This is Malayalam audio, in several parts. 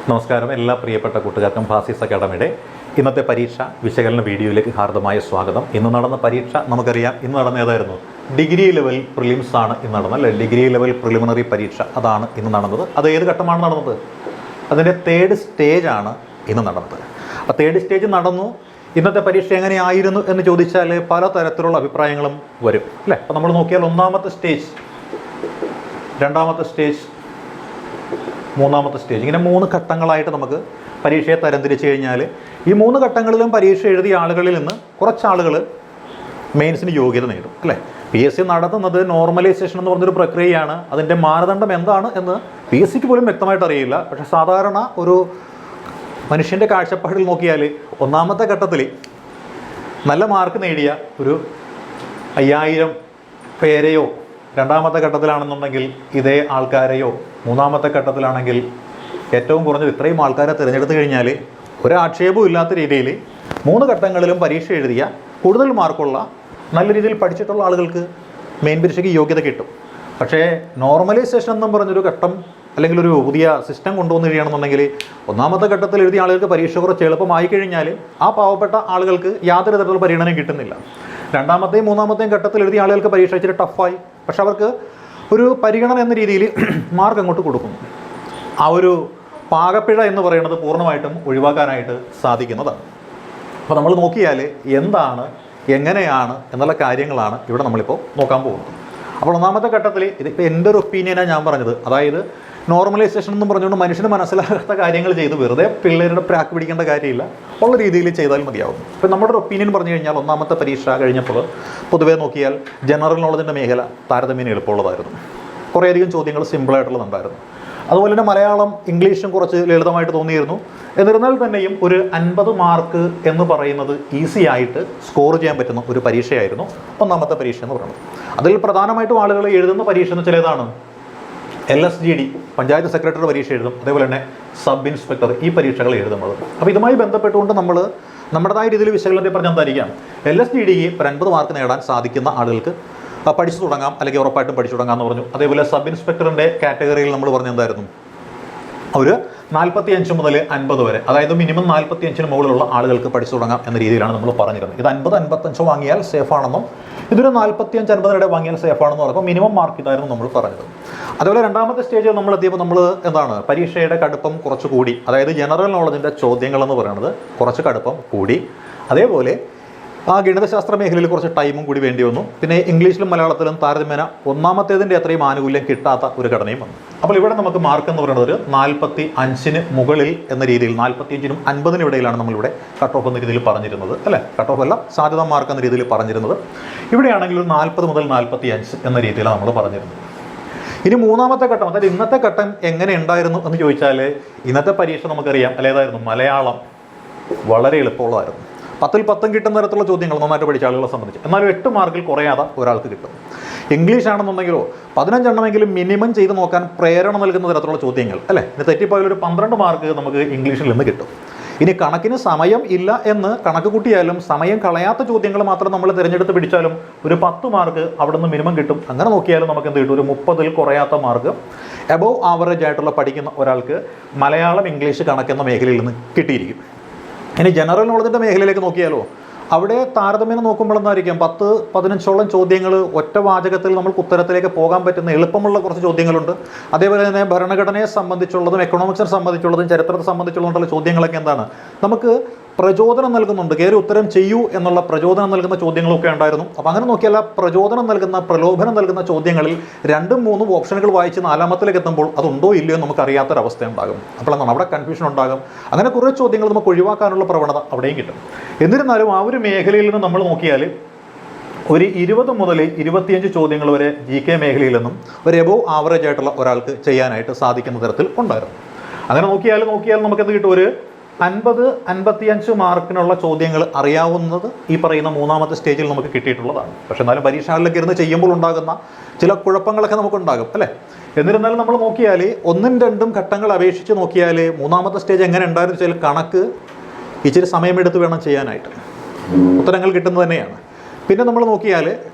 നമസ്കാരം. എല്ലാ പ്രിയപ്പെട്ട കൂട്ടുകാർക്കും ഫാസിസ് അക്കാഡമിയുടെ ഇന്നത്തെ പരീക്ഷ വിശകലന വീഡിയോയിലേക്ക് ഹാർദമായ സ്വാഗതം. ഇന്ന് നടന്ന പരീക്ഷ നമുക്കറിയാം. ഇന്ന് നടന്ന ഏതായിരുന്നു? ഡിഗ്രി ലെവൽ പ്രിലിംസ് ആണ് ഇന്ന് നടന്നത്, അല്ലേ? ഡിഗ്രി ലെവൽ പ്രിലിമിനറി പരീക്ഷ അതാണ് ഇന്ന് നടന്നത്. അത് ഏത് ഘട്ടമാണ് നടന്നത്? അതിൻ്റെ തേർഡ് സ്റ്റേജാണ് ഇന്ന് നടന്നത്. ആ തേർഡ് സ്റ്റേജ് നടന്നു. ഇന്നത്തെ പരീക്ഷ എങ്ങനെയായിരുന്നു എന്ന് ചോദിച്ചാൽ പല തരത്തിലുള്ള അഭിപ്രായങ്ങളും വരും, അല്ലേ? അപ്പോൾ നമ്മൾ നോക്കിയാൽ ഒന്നാമത്തെ സ്റ്റേജ്, രണ്ടാമത്തെ സ്റ്റേജ്, മൂന്നാമത്തെ സ്റ്റേജ്, ഇങ്ങനെ 3 ഘട്ടങ്ങളായിട്ട് നമുക്ക് പരീക്ഷയെ തരംതിരിച്ച് കഴിഞ്ഞാൽ ഈ 3 ഘട്ടങ്ങളിലും പരീക്ഷ എഴുതിയ ആളുകളിൽ നിന്ന് കുറച്ച് ആളുകൾ മെയിൻസിന് യോഗ്യത നേടും, അല്ലേ? PSC നടത്തുന്നത് നോർമലൈസേഷൻ എന്ന് പറഞ്ഞൊരു പ്രക്രിയയാണ്. അതിൻ്റെ മാനദണ്ഡം എന്താണ് എന്ന് PSCക്ക് പോലും വ്യക്തമായിട്ട് അറിയില്ല. പക്ഷേ സാധാരണ ഒരു മനുഷ്യൻ്റെ കാഴ്ചപ്പാടിൽ നോക്കിയാൽ ഒന്നാമത്തെ ഘട്ടത്തിൽ നല്ല മാർക്ക് നേടിയ ഒരു 5000 പേരെയോ, രണ്ടാമത്തെ ഘട്ടത്തിലാണെന്നുണ്ടെങ്കിൽ ഇതേ ആൾക്കാരെയോ, മൂന്നാമത്തെ ഘട്ടത്തിലാണെങ്കിൽ ഏറ്റവും കുറഞ്ഞത് ഇത്രയും ആൾക്കാരെ തിരഞ്ഞെടുത്ത് കഴിഞ്ഞാൽ ഒരാക്ഷേപവും ഇല്ലാത്ത രീതിയിൽ 3 ഘട്ടങ്ങളിലും പരീക്ഷ എഴുതിയ കൂടുതൽ മാർക്കുള്ള നല്ല രീതിയിൽ പഠിച്ചിട്ടുള്ള ആളുകൾക്ക് മെയിൻ പരീക്ഷയ്ക്ക് യോഗ്യത കിട്ടും. പക്ഷേ നോർമലൈസേഷൻ എന്നും പറഞ്ഞൊരു ഘട്ടം അല്ലെങ്കിൽ ഒരു പുതിയ സിസ്റ്റം കൊണ്ടുവന്ന് കഴിയണമെന്നുണ്ടെങ്കിൽ ഒന്നാമത്തെ ഘട്ടത്തിൽ എഴുതിയ ആളുകൾക്ക് പരീക്ഷ കുറച്ച് എളുപ്പമായി കഴിഞ്ഞാൽ ആ പാവപ്പെട്ട ആളുകൾക്ക് യാതൊരു തരത്തിലുള്ള പരിഗണനയും കിട്ടുന്നില്ല. രണ്ടാമത്തെയും മൂന്നാമത്തെയും ഘട്ടത്തിൽ എഴുതിയ ആളുകൾക്ക് പരീക്ഷ ഇച്ചിരി ടഫായി, പക്ഷെ അവർക്ക് ഒരു പരിഗണന എന്ന രീതിയിൽ മാർക്ക് അങ്ങോട്ട് കൊടുക്കുന്നു. ആ ഒരു പാകപ്പിഴ എന്ന് പറയുന്നത് പൂർണ്ണമായിട്ടും ഒഴിവാക്കാനായിട്ട് സാധിക്കുന്നതാണ്. അപ്പോൾ നമ്മൾ നോക്കിയാൽ എന്താണ്, എങ്ങനെയാണ് എന്നുള്ള കാര്യങ്ങളാണ് ഇവിടെ നമ്മളിപ്പോൾ നോക്കാൻ പോകുന്നത്. അപ്പോൾ ഒന്നാമത്തെ ഘട്ടത്തിൽ ഇതിപ്പോൾ എൻ്റെ ഒരു ഒപ്പീനിയനാണ് ഞാൻ പറഞ്ഞത്. അതായത് നോർമലൈസേഷൻ എന്നും പറഞ്ഞുകൊണ്ട് മനുഷ്യന് മനസ്സിലാകാത്ത കാര്യങ്ങൾ ചെയ്ത് വെറുതെ പിള്ളേരുടെ പ്രാക്ക് പിടിക്കേണ്ട കാര്യമില്ല, ഉള്ള രീതിയിൽ ചെയ്താൽ മതിയാവും. ഇപ്പം നമ്മുടെ ഒരു ഒപ്പീനിയൻ പറഞ്ഞു കഴിഞ്ഞാൽ ഒന്നാമത്തെ പരീക്ഷ കഴിഞ്ഞപ്പോൾ പൊതുവേ നോക്കിയാൽ ജനറൽ നോളജിൻ്റെ മേഖല താരതമ്യേന എളുപ്പമുള്ളതായിരുന്നു. കുറേയധികം ചോദ്യങ്ങൾ സിമ്പിളായിട്ടുള്ളതുണ്ടായിരുന്നു. അതുപോലെ തന്നെ മലയാളം, ഇംഗ്ലീഷും കുറച്ച് ലളിതമായിട്ട് തോന്നിയിരുന്നു. എന്നിരുന്നാൽ തന്നെയും ഒരു 50 മാർക്ക് എന്ന് പറയുന്നത് ഈസി ആയിട്ട് സ്കോർ ചെയ്യാൻ പറ്റുന്ന ഒരു പരീക്ഷയായിരുന്നു ഒന്നാമത്തെ പരീക്ഷ എന്ന് പറയുന്നത്. അതിൽ പ്രധാനമായിട്ടും ആളുകൾ എഴുതുന്ന പരീക്ഷ എന്ന് വെച്ചാൽ ഏതാണ്? LSGD പഞ്ചായത്ത് സെക്രട്ടറി പരീക്ഷ എഴുതും, അതേപോലെ തന്നെ സബ് ഇൻസ്പെക്ടർ, ഈ പരീക്ഷകൾ എഴുതുന്നത്. അപ്പോൾ ഇതുമായി ബന്ധപ്പെട്ടുകൊണ്ട് നമ്മൾ നമ്മുടേതായ രീതിയിൽ വിശകലനത്തെ പറഞ്ഞാൽ എന്തായിരിക്കാം? LSGDക്ക് 50 മാർക്ക് നേടാൻ സാധിക്കുന്ന ആളുകൾക്ക് പഠിച്ചു തുടങ്ങാം, അല്ലെങ്കിൽ ഉറപ്പായിട്ടും പഠിച്ചു തുടങ്ങാമെന്ന് പറഞ്ഞു. അതേപോലെ സബ് ഇൻസ്പെക്ടറിൻ്റെ കാറ്റഗറിയിൽ നമ്മൾ പറഞ്ഞ എന്തായിരുന്നു? ഒരു 45 മുതൽ 50 വരെ, അതായത് മിനിമം 45-ന് മുകളിലുള്ള ആളുകൾക്ക് പഠിച്ചു തുടങ്ങാം എന്ന രീതിയിലാണ് നമ്മൾ പറഞ്ഞിരുന്നത്. ഇത് 50-55 വാങ്ങിയാൽ സേഫ് ആണെന്നും ഇതൊരു 45-50 വാങ്ങിയാൽ സേഫ് ആണെന്ന് പറയുമ്പോൾ മിനിമം മാർക്ക് ഇതായിരുന്നു നമ്മൾ പറഞ്ഞത്. അതുപോലെ രണ്ടാമത്തെ സ്റ്റേജിൽ നമ്മൾ എത്തിയപ്പോൾ നമ്മൾ എന്താണ്, പരീക്ഷയുടെ കടുപ്പം കുറച്ച് കൂടി. അതായത് ജനറൽ നോളജിൻ്റെ ചോദ്യങ്ങൾ എന്ന് പറയുന്നത് കുറച്ച് കടുപ്പം കൂടി. അതേപോലെ ആ ഗണിതശാസ്ത്ര മേഖലയിൽ കുറച്ച് ടൈമും കൂടി വേണ്ടി വന്നു. പിന്നെ ഇംഗ്ലീഷിലും മലയാളത്തിലും താരതമ്യേന ഒന്നാമത്തേതിൻ്റെ അത്രയും ആനുകൂല്യം കിട്ടാത്ത ഒരു ഘടനയും വന്നു. അപ്പോൾ ഇവിടെ നമുക്ക് മാർക്ക് എന്ന് പറയുന്നത് ഒരു 45-ന് മുകളിൽ എന്ന രീതിയിൽ, 45-നും 50-നും ഇടയിലാണ് നമ്മളിവിടെ കട്ട് ഓഫ് എന്ന രീതിയിൽ പറഞ്ഞിരുന്നത്, അല്ലേ? കട്ട് ഓഫ് അല്ല, സാധ്യത മാർക്ക് എന്ന രീതിയിൽ പറഞ്ഞിരുന്നത്. ഇവിടെയാണെങ്കിൽ ഒരു 40 മുതൽ 45 എന്ന രീതിയിലാണ് നമ്മൾ പറഞ്ഞിരുന്നത്. ഇനി മൂന്നാമത്തെ ഘട്ടം, അതായത് ഇന്നത്തെ ഘട്ടം എങ്ങനെ ഉണ്ടായിരുന്നു എന്ന് ചോദിച്ചാൽ ഇന്നത്തെ പരീക്ഷ നമുക്കറിയാം അല്ലേതായിരുന്നു? മലയാളം വളരെ എളുപ്പമുള്ളതായിരുന്നു. 10-ൽ 10 കിട്ടുന്ന തരത്തിലുള്ള ചോദ്യങ്ങൾ നന്നായിട്ട് പഠിച്ച ആളുകളെ സംബന്ധിച്ച്. എന്നാലും 8 മാർക്കിൽ കുറയാതെ ഒരാൾക്ക് കിട്ടും. ഇംഗ്ലീഷ് ആണെന്നുണ്ടെങ്കിലോ 15 എണ്ണമെങ്കിലും മിനിമം ചെയ്ത് നോക്കാൻ പ്രേരണ നൽകുന്ന തരത്തിലുള്ള ചോദ്യങ്ങൾ, അല്ലേ? ഇനി തെറ്റിപ്പോയാൽ ഒരു 12 മാർക്ക് നമുക്ക് ഇംഗ്ലീഷിൽ നിന്ന് കിട്ടും. ഇനി കണക്കിന് സമയം ഇല്ല എന്ന് കണക്ക് കൂട്ടിയാലും സമയം കളയാത്ത ചോദ്യങ്ങൾ മാത്രം നമ്മൾ തിരഞ്ഞെടുത്ത് പിടിച്ചാലും ഒരു 10 മാർക്ക് അവിടെ നിന്ന് മിനിമം കിട്ടും. അങ്ങനെ നോക്കിയാലും നമുക്ക് എന്ത് കിട്ടും? ഒരു 30-ൽ കുറയാത്ത മാർക്ക് എബോവ് ആവറേജ് ആയിട്ടുള്ള പഠിക്കുന്ന ഒരാൾക്ക് മലയാളം, ഇംഗ്ലീഷ്, കണക്കെന്ന മേഖലയിൽ നിന്ന് കിട്ടിയിരിക്കും. ഇനി ജനറൽ നോളജിൻ്റെ മേഖലയിലേക്ക് നോക്കിയാലോ അവിടെ താരതമ്യം നോക്കുമ്പോൾ എന്തായിരിക്കും? 10-15ഓളം ചോദ്യങ്ങൾ ഒറ്റ വാചകത്തിൽ നമുക്ക് ഉത്തരത്തിലേക്ക് പോകാൻ പറ്റുന്ന എളുപ്പമുള്ള കുറച്ച് ചോദ്യങ്ങളുണ്ട്. അതേപോലെ തന്നെ ഭരണഘടനയെ സംബന്ധിച്ചുള്ളതും എക്കണോമിക്സിനെ സംബന്ധിച്ചുള്ളതും ചരിത്രത്തെ സംബന്ധിച്ചുള്ളതുള്ള ചോദ്യങ്ങളൊക്കെ എന്താണ്, നമുക്ക് പ്രചോദനം നൽകുന്നുണ്ട്. കയറി ഉത്തരം ചെയ്യൂ എന്നുള്ള പ്രചോദനം നൽകുന്ന ചോദ്യങ്ങളൊക്കെ ഉണ്ടായിരുന്നു. അപ്പോൾ അങ്ങനെ നോക്കിയാൽ പ്രചോദനം നൽകുന്ന, പ്രലോഭനം നൽകുന്ന ചോദ്യങ്ങളിൽ 2ഉം 3ഉം ഓപ്ഷനുകൾ വായിച്ച് 4ാമത്തിലേക്ക് എത്തുമ്പോൾ അതുണ്ടോ ഇല്ലയോ നമുക്ക് അറിയാത്തൊരവസ്ഥ ഉണ്ടാകും. അപ്പോൾ എന്താണ് അവിടെ കൺഫ്യൂഷൻ ഉണ്ടാകും. അങ്ങനെ കുറേ ചോദ്യങ്ങൾ നമുക്ക് ഒഴിവാക്കാനുള്ള പ്രവണത അവിടെയും കിട്ടും. എന്നിരുന്നാലും ആ ഒരു മേഖലയിൽ നിന്ന് നമ്മൾ നോക്കിയാൽ ഒരു 20 മുതൽ 25 ചോദ്യങ്ങൾ വരെ GK മേഖലയിൽ നിന്നും ഒരു എബോവ് ആവറേജ് ആയിട്ടുള്ള ഒരാൾക്ക് ചെയ്യാനായിട്ട് സാധിക്കുന്ന തരത്തിൽ ഉണ്ടായിരുന്നു. അങ്ങനെ നോക്കിയാൽ നമുക്ക് എന്ത് കിട്ടും? ഒരു 50-55 മാർക്കിനുള്ള ചോദ്യങ്ങൾ അറിയാവുന്നത് ഈ പറയുന്ന മൂന്നാമത്തെ സ്റ്റേജിൽ നമുക്ക് കിട്ടിയിട്ടുള്ളതാണ്. പക്ഷെ എന്നാലും പരീക്ഷകളിലൊക്കെ ഇരുന്ന് ചെയ്യുമ്പോൾ ഉണ്ടാകുന്ന ചില കുഴപ്പങ്ങളൊക്കെ നമുക്കുണ്ടാകും, അല്ലേ? എന്നിരുന്നാലും നമ്മൾ നോക്കിയാൽ 1ഉം 2ഉം ഘട്ടങ്ങൾ അപേക്ഷിച്ച് നോക്കിയാൽ മൂന്നാമത്തെ സ്റ്റേജ് എങ്ങനെ ഉണ്ടായിരുന്നു വെച്ചാൽ കണക്ക് ഇച്ചിരി സമയമെടുത്ത് വേണം ചെയ്യാനായിട്ട്, ഉത്തരങ്ങൾ കിട്ടുന്നത് തന്നെയാണ്. പിന്നെ നമ്മൾ നോക്കിയാൽ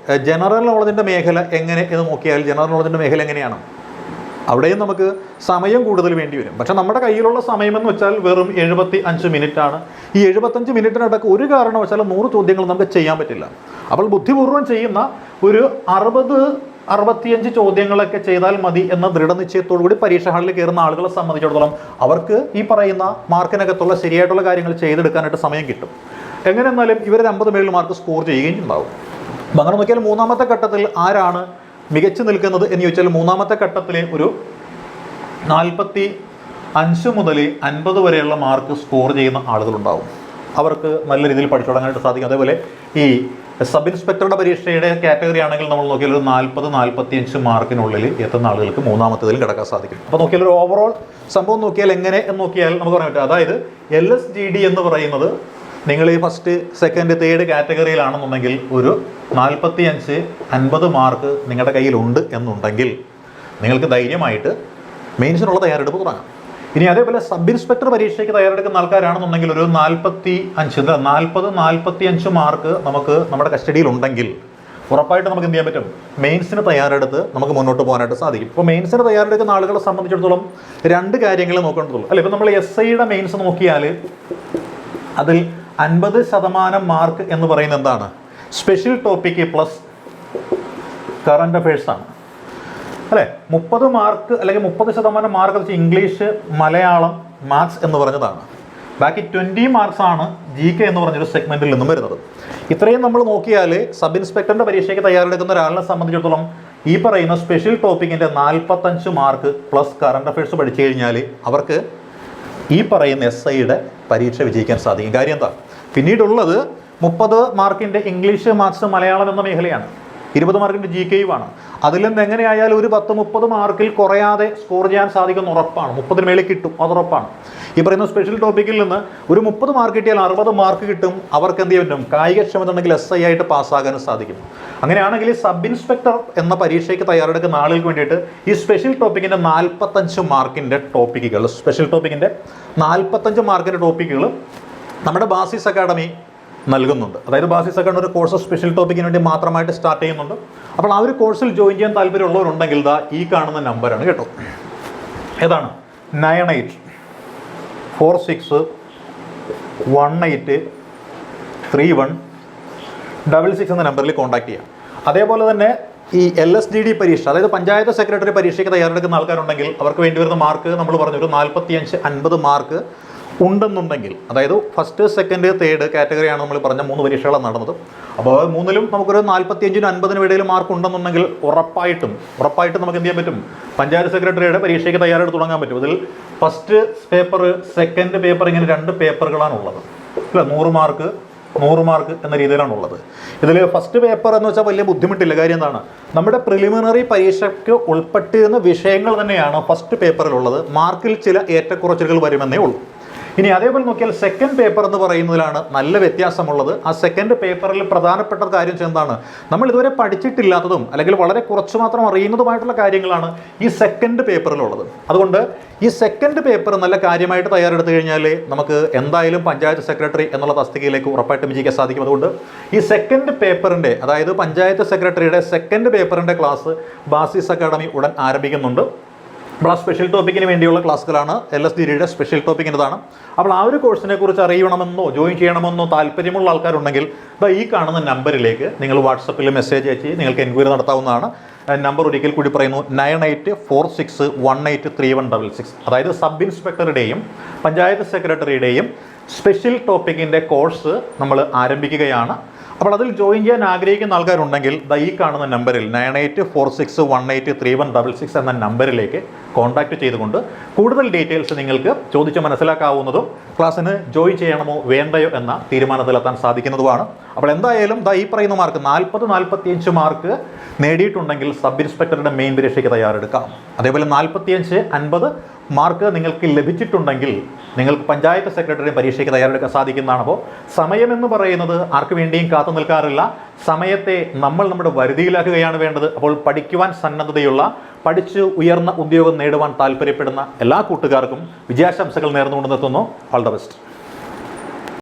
ജനറൽ നോളജിൻ്റെ മേഖല എങ്ങനെ എന്ന് നോക്കിയാൽ ജനറൽ നോളജിൻ്റെ മേഖല എങ്ങനെയാണ്? അവിടെയും നമുക്ക് സമയം കൂടുതൽ വേണ്ടി വരും. പക്ഷേ നമ്മുടെ കയ്യിലുള്ള സമയമെന്ന് വെച്ചാൽ വെറും 75 മിനിറ്റാണ്. ഈ 75 മിനിറ്റിനിടയ്ക്ക് ഒരു കാരണവശാലും 100 ചോദ്യങ്ങൾ നമുക്ക് ചെയ്യാൻ പറ്റില്ല. അപ്പോൾ ബുദ്ധിപൂർവ്വം ചെയ്യുന്ന ഒരു 65 ചോദ്യങ്ങളൊക്കെ ചെയ്താൽ മതി എന്ന ദൃഢനിശ്ചയത്തോടു കൂടി പരീക്ഷ ഹാളിൽ കയറുന്ന ആളുകളെ സംബന്ധിച്ചിടത്തോളം അവർക്ക് ഈ പറയുന്ന മാർക്കിനകത്തുള്ള ശരിയായിട്ടുള്ള കാര്യങ്ങൾ ചെയ്തെടുക്കാനായിട്ട് സമയം കിട്ടും. എങ്ങനെ എന്നാലും ഇവർ 50 മേളിൽ മാർക്ക് സ്കോർ ചെയ്യുകയും ഉണ്ടാവും. അപ്പം അങ്ങനെ നോക്കിയാൽ മൂന്നാമത്തെ ഘട്ടത്തിൽ ആരാണ് മികച്ചു നിൽക്കുന്നത് എന്ന് ചോദിച്ചാൽ മൂന്നാമത്തെ ഘട്ടത്തിൽ ഒരു 45 മുതൽ 50 വരെയുള്ള മാർക്ക് സ്കോർ ചെയ്യുന്ന ആളുകളുണ്ടാവും. അവർക്ക് നല്ല രീതിയിൽ പഠിച്ചു തുടങ്ങാനായിട്ട് സാധിക്കും. അതേപോലെ ഈ സബ് ഇൻസ്പെക്ടറുടെ പരീക്ഷയുടെ കാറ്റഗറി ആണെങ്കിൽ നമ്മൾ നോക്കിയാൽ ഒരു 40-45 മാർക്കിനുള്ളിൽ എത്തുന്ന ആളുകൾക്ക് മൂന്നാമത്തേതിലും കിടക്കാൻ സാധിക്കും. അപ്പോൾ നോക്കിയാൽ ഒരു ഓവറോൾ സംഭവം നോക്കിയാൽ എങ്ങനെ എന്ന് നോക്കിയാൽ നമുക്ക് പറയാൻ പറ്റും. അതായത് LSGD എന്ന് പറയുന്നത് നിങ്ങൾ ഈ ഫസ്റ്റ് സെക്കൻഡ് തേർഡ് കാറ്റഗറിയിലാണെന്നുണ്ടെങ്കിൽ ഒരു 45-50 മാർക്ക് നിങ്ങളുടെ കയ്യിലുണ്ട് എന്നുണ്ടെങ്കിൽ നിങ്ങൾക്ക് ധൈര്യമായിട്ട് മെയിൻസിനുള്ള തയ്യാറെടുപ്പ് തുടങ്ങാം. ഇനി അതേപോലെ സബ് ഇൻസ്പെക്ടർ പരീക്ഷയ്ക്ക് തയ്യാറെടുക്കുന്ന ആൾക്കാരാണെന്നുണ്ടെങ്കിൽ ഒരു 40-45 മാർക്ക് നമുക്ക് നമ്മുടെ കസ്റ്റഡിയിലുണ്ടെങ്കിൽ ഉറപ്പായിട്ട് നമുക്ക് എന്ത് ചെയ്യാൻ പറ്റും, മെയിൻസിന് തയ്യാറെടുത്ത് നമുക്ക് മുന്നോട്ട് പോകാനായിട്ട് സാധിക്കും. ഇപ്പോൾ മെയിൻസിന് തയ്യാറെടുക്കുന്ന ആളുകളെ സംബന്ധിച്ചിടത്തോളം 2 കാര്യങ്ങൾ നോക്കേണ്ടതുള്ളൂ. അല്ല, ഇപ്പോൾ നമ്മൾ SIയുടെ മെയിൻസ് നോക്കിയാൽ അതിൽ 50% മാർക്ക് എന്ന് പറയുന്നത് എന്താണ്? Special topic plus current affairs ആണ് അല്ലേ. 30 മാർക്ക് അല്ലെങ്കിൽ 30% മാർക്ക് വെച്ച് ഇംഗ്ലീഷ്, മലയാളം, മാത്സ് എന്ന് പറഞ്ഞതാണ്. ബാക്കി 20 മാർക്സ് ആണ് GK എന്ന് പറഞ്ഞൊരു സെഗ്മെന്റിൽ നിന്നും വരുന്നത്. ഇത്രയും നമ്മൾ നോക്കിയാൽ സബ് ഇൻസ്പെക്ടറിന്റെ പരീക്ഷയ്ക്ക് തയ്യാറെടുക്കുന്ന ഒരാളിനെ സംബന്ധിച്ചിടത്തോളം ഈ പറയുന്ന സ്പെഷ്യൽ ടോപ്പിക്കിന്റെ 45 മാർക്ക് പ്ലസ് കറണ്ട് അഫയേഴ്സ് പഠിച്ചു കഴിഞ്ഞാൽ അവർക്ക് ഈ പറയുന്ന SIയുടെ പരീക്ഷ വിജയിക്കാൻ സാധിക്കും. കാര്യം എന്താ, പിന്നീടുള്ളത് 30 മാർക്കിൻ്റെ ഇംഗ്ലീഷ്, മാത്സ്, മലയാളം എന്ന മേഖലയാണ്. 20 മാർക്കിൻ്റെ GKയുമാണ്. അതിൽ നിന്ന് എങ്ങനെയായാലും ഒരു 10-30 മാർക്കിൽ കുറയാതെ സ്കോർ ചെയ്യാൻ സാധിക്കുന്ന ഉറപ്പാണ്. 30 മേളിൽ കിട്ടും, അതുറപ്പാണ്. ഈ പറയുന്ന സ്പെഷ്യൽ ടോപ്പിക്കിൽ നിന്ന് ഒരു 30 മാർക്ക് കിട്ടിയാൽ 60 മാർക്ക് കിട്ടും. അവർക്ക് എന്ത് ചെയ്യാൻ പറ്റും, കായികക്ഷമത ഉണ്ടെങ്കിൽ SI ആയിട്ട് പാസ്സാകാനും സാധിക്കും. അങ്ങനെയാണെങ്കിൽ സബ് ഇൻസ്പെക്ടർ എന്ന പരീക്ഷയ്ക്ക് തയ്യാറെടുക്കുന്ന ആളുകൾക്ക് വേണ്ടിയിട്ട് ഈ സ്പെഷ്യൽ ടോപ്പിക്കിൻ്റെ 45 മാർക്കിൻ്റെ ടോപ്പിക്കുകൾ, സ്പെഷ്യൽ ടോപ്പിക്കിൻ്റെ 45 മാർക്കിൻ്റെ ടോപ്പിക്കുകൾ നമ്മുടെ ബാസിസ് അക്കാഡമി നൽകുന്നുണ്ട്. അതായത് ബാസിസ് അക്കാഡമി ഒരു കോഴ്സ് സ്പെഷ്യൽ ടോപ്പിക്കിന് വേണ്ടി മാത്രമായിട്ട് സ്റ്റാർട്ട് ചെയ്യുന്നുണ്ട്. അപ്പോൾ ആ ഒരു കോഴ്സിൽ ജോയിൻ ചെയ്യാൻ താല്പര്യമുള്ളവരുണ്ടെങ്കിൽ ഈ കാണുന്ന നമ്പറാണ് കേട്ടോ. ഏതാണ്? 9846183166 എന്ന നമ്പറിൽ കോൺടാക്ട് ചെയ്യാം. അതേപോലെ തന്നെ ഈ LSGD പരീക്ഷ, അതായത് പഞ്ചായത്ത് സെക്രട്ടറി പരീക്ഷയ്ക്ക് തയ്യാറെടുക്കുന്ന ആൾക്കാരുണ്ടെങ്കിൽ അവർക്ക് വേണ്ടി വരുന്ന മാർക്ക് നമ്മൾ പറഞ്ഞു ഒരു 45-50 മാർക്ക് ഉണ്ടെന്നുണ്ടെങ്കിൽ, അതായത് ഫസ്റ്റ് സെക്കൻഡ് തേർഡ് കാറ്റഗറിയാണ് നമ്മൾ പറഞ്ഞ 3 പരീക്ഷകളാണ് നടന്നത്. അപ്പോൾ 3ലും നമുക്കൊരു 45-50 ഇടയിൽ മാർക്ക് ഉണ്ടെന്നുണ്ടെങ്കിൽ ഉറപ്പായിട്ടും നമുക്ക് എന്ത് ചെയ്യാൻ പറ്റും, പഞ്ചായത്ത് സെക്രട്ടറിയുടെ പരീക്ഷയ്ക്ക് തയ്യാറെടുത്ത് തുടങ്ങാൻ പറ്റും. ഇതിൽ ഫസ്റ്റ് പേപ്പർ, സെക്കൻഡ് പേപ്പർ, ഇങ്ങനെ 2 പേപ്പറുകളാണുള്ളത് അല്ല. 100 മാർക്ക് എന്ന രീതിയിലാണുള്ളത്. ഇതിൽ ഫസ്റ്റ് പേപ്പർ എന്ന് വെച്ചാൽ വലിയ ബുദ്ധിമുട്ടില്ല. കാര്യം എന്താണ്, നമ്മുടെ പ്രിലിമിനറി പരീക്ഷയ്ക്ക് ഉൾപ്പെട്ടിരുന്ന വിഷയങ്ങൾ തന്നെയാണ് ഫസ്റ്റ് പേപ്പറിലുള്ളത്. മാർക്കിൽ ചില ഏറ്റക്കുറച്ചിലുകൾ വരുമെന്നേ ഉള്ളൂ. ഇനി അതേപോലെ നോക്കിയാൽ സെക്കൻഡ് പേപ്പർ എന്ന് പറയുന്നതിലാണ് നല്ല വ്യത്യാസമുള്ളത്. ആ സെക്കൻഡ് പേപ്പറിൽ പ്രധാനപ്പെട്ട കാര്യം എന്താണ്, നമ്മൾ ഇതുവരെ പഠിച്ചിട്ടില്ലാത്തതും അല്ലെങ്കിൽ വളരെ കുറച്ച് മാത്രം അറിയുന്നതുമായിട്ടുള്ള കാര്യങ്ങളാണ് ഈ സെക്കൻഡ് പേപ്പറിലുള്ളത്. അതുകൊണ്ട് ഈ സെക്കൻഡ് പേപ്പർ നല്ല കാര്യമായിട്ട് തയ്യാറെടുത്ത് കഴിഞ്ഞാൽ നമുക്ക് എന്തായാലും പഞ്ചായത്ത് സെക്രട്ടറി എന്നുള്ള തസ്തികയിലേക്ക് ഉറപ്പായിട്ടും വിജയിക്കാൻ സാധിക്കും. അതുകൊണ്ട് ഈ സെക്കൻഡ് പേപ്പറിൻ്റെ, അതായത് പഞ്ചായത്ത് സെക്രട്ടറിയുടെ സെക്കൻഡ് പേപ്പറിൻ്റെ ക്ലാസ് ബാസിസ് അക്കാഡമി ഉടൻ ആരംഭിക്കുന്നുണ്ട്. അപ്പോൾ ആ സ്പെഷ്യൽ ടോപ്പിക്കിന് വേണ്ടിയുള്ള ക്ലാസ്സുകളാണ്. LSGDയുടെ സ്പെഷ്യൽ ടോപ്പിക്കിൻ്റെതാണ്. അപ്പോൾ ആ ഒരു കോഴ്സിനെ കുറിച്ച് അറിയണമെന്നോ ജോയിൻ ചെയ്യണമെന്നോ താല്പര്യമുള്ള ആൾക്കാരുണ്ടെങ്കിൽ ഈ കാണുന്ന നമ്പറിലേക്ക് നിങ്ങൾ വാട്സപ്പിൽ മെസ്സേജ് അയച്ച് നിങ്ങൾക്ക് എൻക്വയറി നടത്താവുന്നതാണ്. നമ്പർ ഒരിക്കൽ കൂടി പറയുന്നു, 9846183166. അതായത് സബ് ഇൻസ്പെക്ടറുടെയും പഞ്ചായത്ത് സെക്രട്ടറിയുടെയും സ്പെഷ്യൽ ടോപ്പിക്കിൻ്റെ കോഴ്സ് നമ്മൾ ആരംഭിക്കുകയാണ്. അപ്പോൾ അതിൽ ജോയിൻ ചെയ്യാൻ ആഗ്രഹിക്കുന്ന ആൾക്കാരുണ്ടെങ്കിൽ ഈ കാണുന്ന നമ്പറിൽ 9846183166 എന്ന നമ്പറിലേക്ക് കോൺടാക്റ്റ് ചെയ്തുകൊണ്ട് കൂടുതൽ ഡീറ്റെയിൽസ് നിങ്ങൾക്ക് ചോദിച്ച് മനസ്സിലാക്കാവുന്നതും ക്ലാസ്സിന് ജോയിൻ ചെയ്യണമോ വേണ്ടയോ എന്ന തീരുമാനത്തിലെത്താൻ സാധിക്കുന്നതുമാണ്. അപ്പോൾ എന്തായാലും ഈ പറയുന്ന മാർക്ക് 40-45 മാർക്ക് നേടിയിട്ടുണ്ടെങ്കിൽ സബ് ഇൻസ്പെക്ടറുടെ മെയിൻ പരീക്ഷയ്ക്ക് തയ്യാറെടുക്കാം. അതേപോലെ 45-50 മാർക്ക് നിങ്ങൾക്ക് ലഭിച്ചിട്ടുണ്ടെങ്കിൽ നിങ്ങൾക്ക് പഞ്ചായത്ത് സെക്രട്ടറി പരീക്ഷയ്ക്ക് തയ്യാറെടുക്കാൻ സാധിക്കുന്നതാണ്. അപ്പോൾ സമയമെന്ന് പറയുന്നത് ആർക്ക് വേണ്ടിയും കാത്തു നിൽക്കാറില്ല. സമയത്തെ നമ്മൾ നമ്മുടെ വരുതിയിലാക്കുകയാണ് വേണ്ടത്. അപ്പോൾ പഠിക്കുവാൻ സന്നദ്ധതയുള്ള, പഠിച്ച് ഉയർന്ന ഉദ്യോഗം നേടുവാൻ താല്പര്യപ്പെടുന്ന എല്ലാ കൂട്ടുകാർക്കും വിജയാശംസകൾ നേർന്നുകൊണ്ട് നിർത്തുന്നു. All the best.